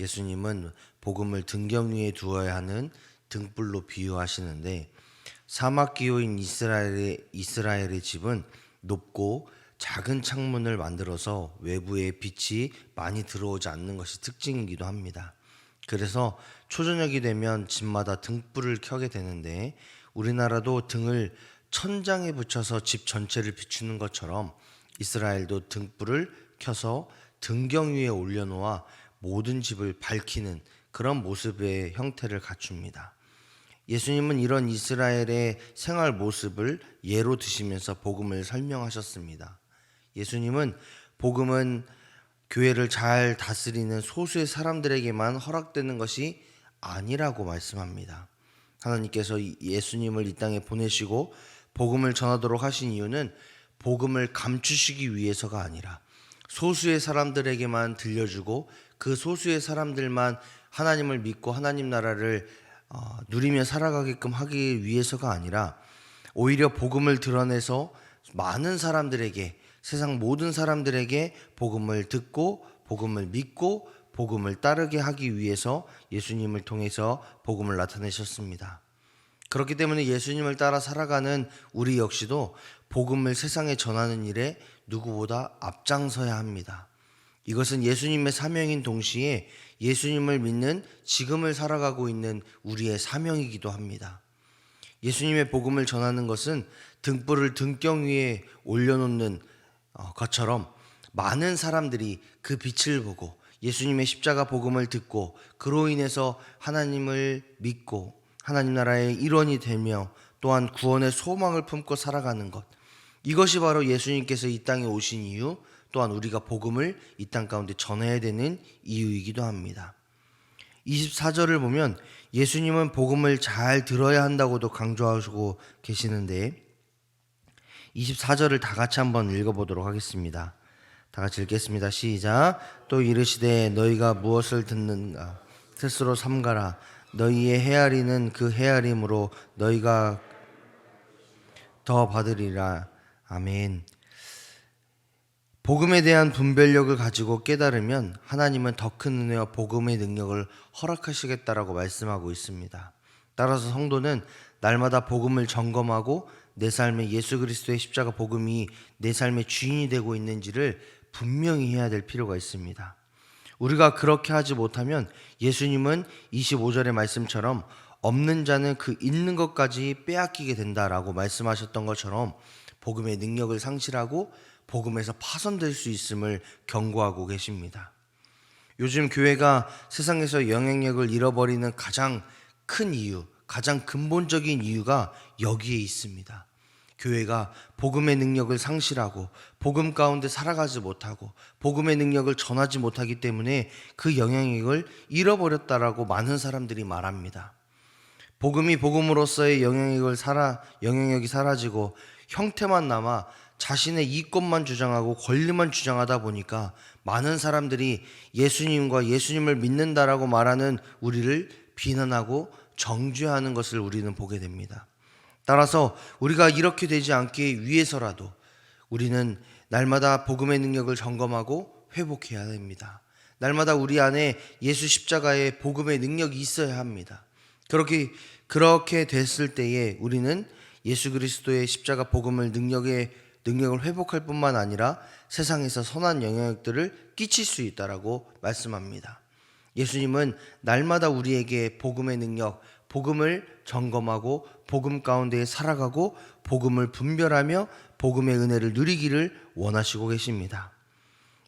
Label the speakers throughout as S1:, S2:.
S1: 예수님은 복음을 등경 위에 두어야 하는 등불로 비유하시는데, 사막 기후인 이스라엘의 집은 높고 작은 창문을 만들어서 외부에 빛이 많이 들어오지 않는 것이 특징이기도 합니다. 그래서 초저녁이 되면 집마다 등불을 켜게 되는데, 우리나라도 등을 천장에 붙여서 집 전체를 비추는 것처럼 이스라엘도 등불을 켜서 등경 위에 올려놓아 모든 집을 밝히는 그런 모습의 형태를 갖춥니다. 예수님은 이런 이스라엘의 생활 모습을 예로 드시면서 복음을 설명하셨습니다. 예수님은 복음은 교회를 잘 다스리는 소수의 사람들에게만 허락되는 것이 아니라고 말씀합니다. 하나님께서 예수님을 이 땅에 보내시고 복음을 전하도록 하신 이유는 복음을 감추시기 위해서가 아니라 소수의 사람들에게만 들려주고 그 소수의 사람들만 하나님을 믿고 하나님 나라를 누리며 살아가게끔 하기 위해서가 아니라, 오히려 복음을 드러내서 많은 사람들에게, 세상 모든 사람들에게 복음을 듣고 복음을 믿고 복음을 따르게 하기 위해서 예수님을 통해서 복음을 나타내셨습니다. 그렇기 때문에 예수님을 따라 살아가는 우리 역시도 복음을 세상에 전하는 일에 누구보다 앞장서야 합니다. 이것은 예수님의 사명인 동시에 예수님을 믿는 지금을 살아가고 있는 우리의 사명이기도 합니다. 예수님의 복음을 전하는 것은 등불을 등경 위에 올려놓는 것처럼 많은 사람들이 그 빛을 보고 예수님의 십자가 복음을 듣고 그로 인해서 하나님을 믿고 하나님 나라의 일원이 되며 또한 구원의 소망을 품고 살아가는 것, 이것이 바로 예수님께서 이 땅에 오신 이유, 또한 우리가 복음을 이 땅 가운데 전해야 되는 이유이기도 합니다. 24절을 보면 예수님은 복음을 잘 들어야 한다고도 강조하시고 계시는데, 24절을 다 같이 한번 읽어보도록 하겠습니다. 다 같이 읽겠습니다. 시작. 또 이르시되 너희가 무엇을 듣는가 스스로 삼가라. 너희의 헤아리는 그 헤아림으로 너희가 더 받으리라. 아멘. 복음에 대한 분별력을 가지고 깨달으면 하나님은 더 큰 은혜와 복음의 능력을 허락하시겠다라고 말씀하고 있습니다. 따라서 성도는 날마다 복음을 점검하고 내 삶에 예수 그리스도의 십자가 복음이 내 삶의 주인이 되고 있는지를 분명히 해야 될 필요가 있습니다. 우리가 그렇게 하지 못하면 예수님은 25절의 말씀처럼 없는 자는 그 있는 것까지 빼앗기게 된다라고 말씀하셨던 것처럼 복음의 능력을 상실하고 복음에서 파손될 수 있음을 경고하고 계십니다. 요즘 교회가 세상에서 영향력을 잃어버리는 가장 큰 이유, 가장 근본적인 이유가 여기에 있습니다. 교회가 복음의 능력을 상실하고 복음 가운데 살아가지 못하고 복음의 능력을 전하지 못하기 때문에 그 영향력을 잃어버렸다라고 많은 사람들이 말합니다. 복음이 복음으로서의 영향력이 사라지고 형태만 남아 자신의 이권만 주장하고 권리만 주장하다 보니까 많은 사람들이 예수님과 예수님을 믿는다라고 말하는 우리를 비난하고 정죄하는 것을 우리는 보게 됩니다. 따라서 우리가 이렇게 되지 않기 위해서라도 우리는 날마다 복음의 능력을 점검하고 회복해야 됩니다. 날마다 우리 안에 예수 십자가의 복음의 능력이 있어야 합니다. 그렇게 됐을 때에 우리는 예수 그리스도의 십자가 복음을 능력을 회복할 뿐만 아니라 세상에서 선한 영향력들을 끼칠 수 있다라고 말씀합니다. 예수님은 날마다 우리에게 복음의 능력, 복음을 점검하고 복음 가운데 살아가고 복음을 분별하며 복음의 은혜를 누리기를 원하시고 계십니다.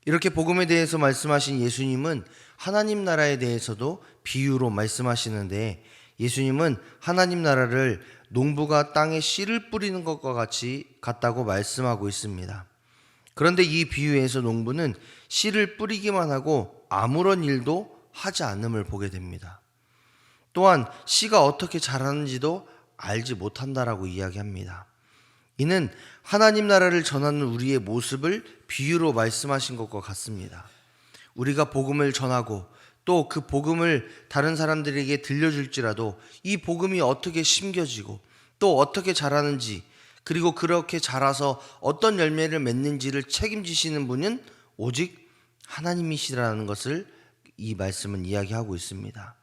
S1: 이렇게 복음에 대해서 말씀하신 예수님은 하나님 나라에 대해서도 비유로 말씀하시는데, 예수님은 하나님 나라를 농부가 땅에 씨를 뿌리는 것과 같다고 말씀하고 있습니다. 그런데 이 비유에서 농부는 씨를 뿌리기만 하고 아무런 일도 하지 않음을 보게 됩니다. 또한 씨가 어떻게 자라는지도 알지 못한다라고 이야기합니다. 이는 하나님 나라를 전하는 우리의 모습을 비유로 말씀하신 것과 같습니다. 우리가 복음을 전하고 또 그 복음을 다른 사람들에게 들려줄지라도 이 복음이 어떻게 심겨지고 또 어떻게 자라는지, 그리고 그렇게 자라서 어떤 열매를 맺는지를 책임지시는 분은 오직 하나님이시라는 것을 이 말씀은 이야기하고 있습니다.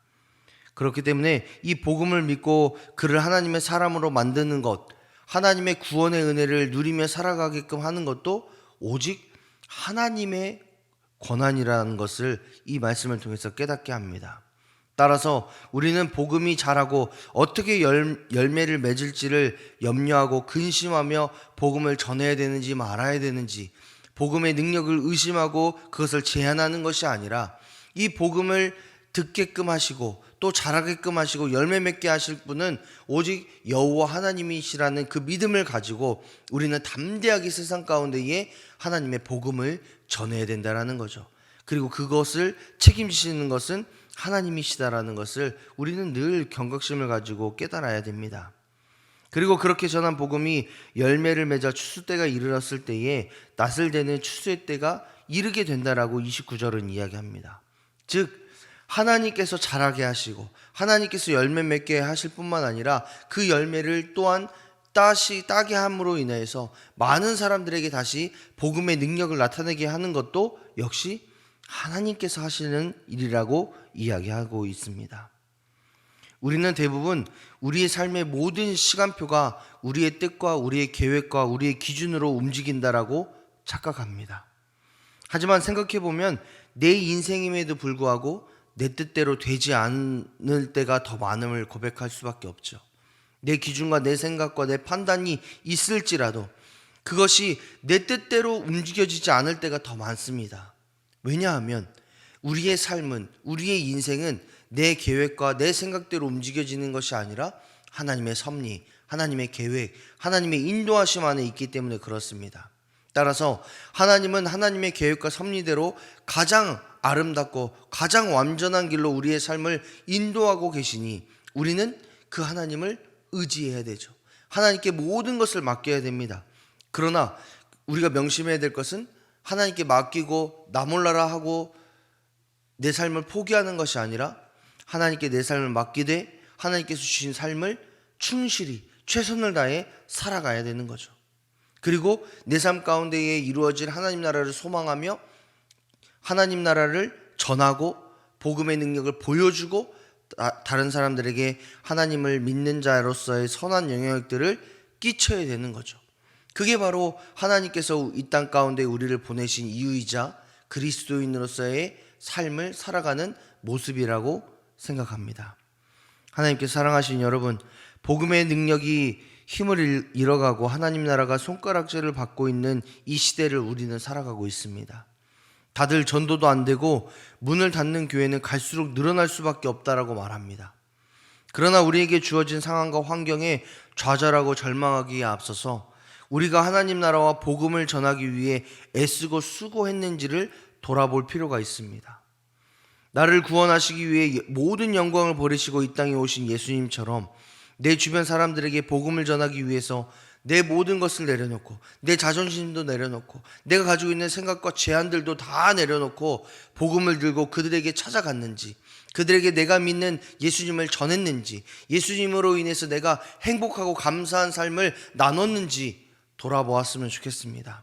S1: 그렇기 때문에 이 복음을 믿고 그를 하나님의 사람으로 만드는 것, 하나님의 구원의 은혜를 누리며 살아가게끔 하는 것도 오직 하나님의 권한이라는 것을 이 말씀을 통해서 깨닫게 합니다. 따라서 우리는 복음이 자라고 어떻게 열매를 맺을지를 염려하고 근심하며 복음을 전해야 되는지 말아야 되는지, 복음의 능력을 의심하고 그것을 제한하는 것이 아니라 이 복음을 듣게끔 하시고 또 자라게끔 하시고 열매 맺게 하실 분은 오직 여호와 하나님이시라는 그 믿음을 가지고 우리는 담대하게 세상 가운데에 하나님의 복음을 전해야 된다는 거죠. 그리고 그것을 책임지시는 것은 하나님이시다라는 것을 우리는 늘 경각심을 가지고 깨달아야 됩니다. 그리고 그렇게 전한 복음이 열매를 맺어 추수 때가 이르렀을 때에 낫을 대는 추수의 때가 이르게 된다라고 29절은 이야기합니다. 즉 하나님께서 자라게 하시고 하나님께서 열매 맺게 하실 뿐만 아니라 그 열매를 또한 따게 함으로 인해서 많은 사람들에게 다시 복음의 능력을 나타내게 하는 것도 역시 하나님께서 하시는 일이라고 이야기하고 있습니다. 우리는 대부분 우리의 삶의 모든 시간표가 우리의 뜻과 우리의 계획과 우리의 기준으로 움직인다라고 착각합니다. 하지만 생각해보면 내 인생임에도 불구하고 내 뜻대로 되지 않을 때가 더 많음을 고백할 수밖에 없죠. 내 기준과 내 생각과 내 판단이 있을지라도 그것이 내 뜻대로 움직여지지 않을 때가 더 많습니다. 왜냐하면 우리의 삶은, 우리의 인생은 내 계획과 내 생각대로 움직여지는 것이 아니라 하나님의 섭리, 하나님의 계획, 하나님의 인도하심 안에 있기 때문에 그렇습니다. 따라서 하나님은 하나님의 계획과 섭리대로 가장 아름답고 가장 완전한 길로 우리의 삶을 인도하고 계시니 우리는 그 하나님을 의지해야 되죠. 하나님께 모든 것을 맡겨야 됩니다. 그러나 우리가 명심해야 될 것은 하나님께 맡기고 나 몰라라 하고 내 삶을 포기하는 것이 아니라 하나님께 내 삶을 맡기되 하나님께서 주신 삶을 충실히 최선을 다해 살아가야 되는 거죠. 그리고 내 삶 가운데에 이루어질 하나님 나라를 소망하며 하나님 나라를 전하고 복음의 능력을 보여주고 다른 사람들에게 하나님을 믿는 자로서의 선한 영향력들을 끼쳐야 되는 거죠. 그게 바로 하나님께서 이 땅 가운데 우리를 보내신 이유이자 그리스도인으로서의 삶을 살아가는 모습이라고 생각합니다. 하나님께서 사랑하신 여러분, 복음의 능력이 힘을 잃어가고 하나님 나라가 손가락질을 받고 있는 이 시대를 우리는 살아가고 있습니다. 다들 전도도 안 되고 문을 닫는 교회는 갈수록 늘어날 수밖에 없다라고 말합니다. 그러나 우리에게 주어진 상황과 환경에 좌절하고 절망하기에 앞서서 우리가 하나님 나라와 복음을 전하기 위해 애쓰고 수고했는지를 돌아볼 필요가 있습니다. 나를 구원하시기 위해 모든 영광을 버리시고 이 땅에 오신 예수님처럼 내 주변 사람들에게 복음을 전하기 위해서 내 모든 것을 내려놓고 내 자존심도 내려놓고 내가 가지고 있는 생각과 제한들도 다 내려놓고 복음을 들고 그들에게 찾아갔는지, 그들에게 내가 믿는 예수님을 전했는지, 예수님으로 인해서 내가 행복하고 감사한 삶을 나눴는지 돌아보았으면 좋겠습니다.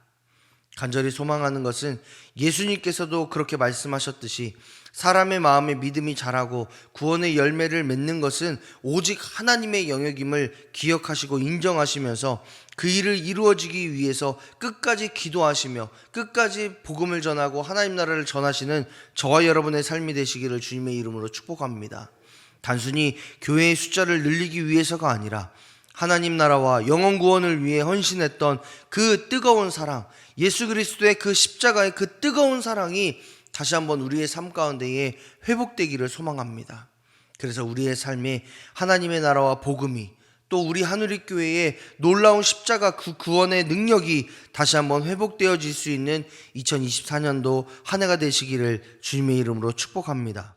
S1: 간절히 소망하는 것은 예수님께서도 그렇게 말씀하셨듯이 사람의 마음에 믿음이 자라고 구원의 열매를 맺는 것은 오직 하나님의 영역임을 기억하시고 인정하시면서 그 일을 이루어지기 위해서 끝까지 기도하시며 끝까지 복음을 전하고 하나님 나라를 전하시는 저와 여러분의 삶이 되시기를 주님의 이름으로 축복합니다. 단순히 교회의 숫자를 늘리기 위해서가 아니라 하나님 나라와 영혼 구원을 위해 헌신했던 그 뜨거운 사랑, 예수 그리스도의 그 십자가의 그 뜨거운 사랑이 다시 한번 우리의 삶 가운데에 회복되기를 소망합니다. 그래서 우리의 삶에 하나님의 나라와 복음이 또 우리 하누리교회의 놀라운 십자가 그 구원의 능력이 다시 한번 회복되어질 수 있는 2024년도 한 해가 되시기를 주님의 이름으로 축복합니다.